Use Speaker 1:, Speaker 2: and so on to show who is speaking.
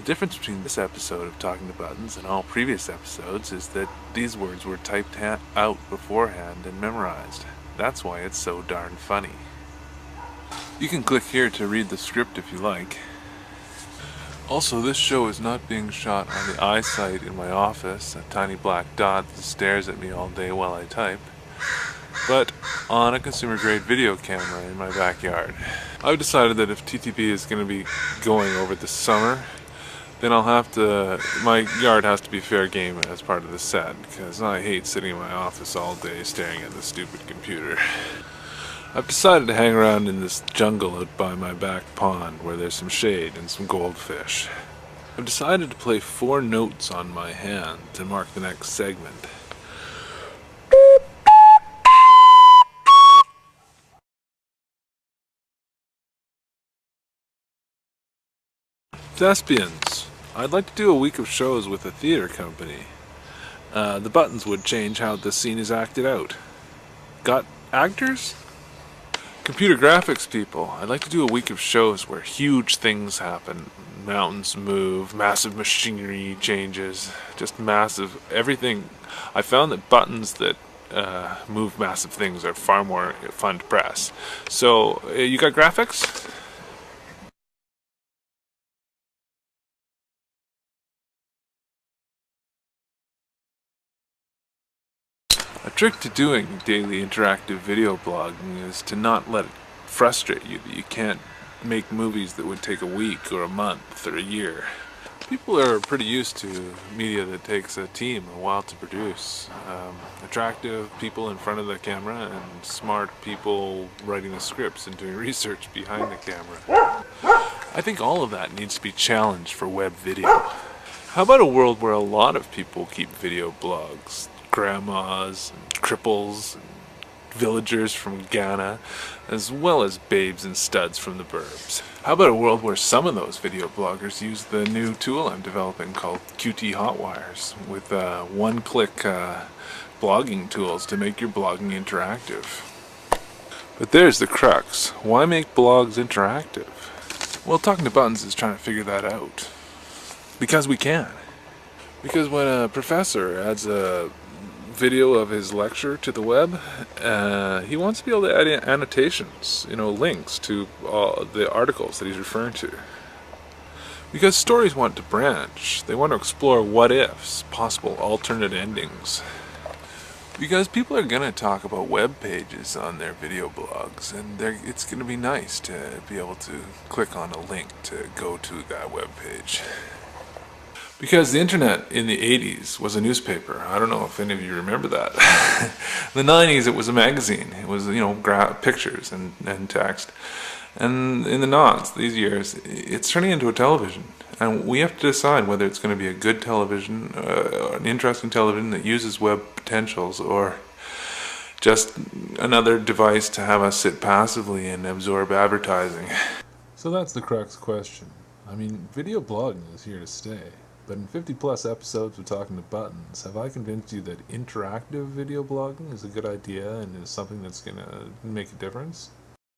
Speaker 1: The difference between this episode of Talking to Buttons and all previous episodes is that these words were typed out beforehand and memorized. That's why it's so darn funny. You can click here to read the script if you like. Also, this show is not being shot on the eyesight in my office, a tiny black dot that stares at me all day while I type, but on a consumer-grade video camera in my backyard. I've decided that if TTP is going to be going over this summer, then my yard has to be fair game as part of the set, because I hate sitting in my office all day staring at the stupid computer. I've decided to hang around in this jungle out by my back pond where there's some shade and some goldfish. I've decided to play 4 notes on my hand to mark the next segment. Thespians. I'd like to do a week of shows with a theater company. The buttons would change how the scene is acted out. Got actors? Computer graphics people. I'd like to do a week of shows where huge things happen. Mountains move, massive machinery changes, just massive everything. I found that buttons that move massive things are far more fun to press. So, you got graphics? A trick to doing daily interactive video blogging is to not let it frustrate you that you can't make movies that would take a week or a month or a year. People are pretty used to media that takes a team a while to produce. Attractive people in front of the camera and smart people writing the scripts and doing research behind the camera. I think all of that needs to be challenged for web video. How about a world where a lot of people keep video blogs? Grandmas, and cripples, and villagers from Ghana, as well as babes and studs from the burbs. How about a world where some of those video bloggers use the new tool I'm developing called QT Hotwires with one-click blogging tools to make your blogging interactive. But there's the crux. Why make blogs interactive? Well, Talking to Buttons is trying to figure that out. Because we can. Because when a professor adds a video of his lecture to the web, he wants to be able to add annotations, links to the articles that he's referring to. Because stories want to branch, they want to explore what-ifs, possible alternate endings. Because people are going to talk about web pages on their video blogs, and it's going to be nice to be able to click on a link to go to that web page. Because the internet in the 80s was a newspaper. I don't know if any of you remember that. In the 90s it was a magazine. It was, pictures and text. And in the noughts, these years, it's turning into a television. And we have to decide whether it's going to be a good television, an interesting television that uses web potentials, or just another device to have us sit passively and absorb advertising. So that's the crux question. I mean, video blogging is here to stay. But in 50+ episodes of Talking to Buttons, have I convinced you that interactive video blogging is a good idea and is something that's going to make a difference?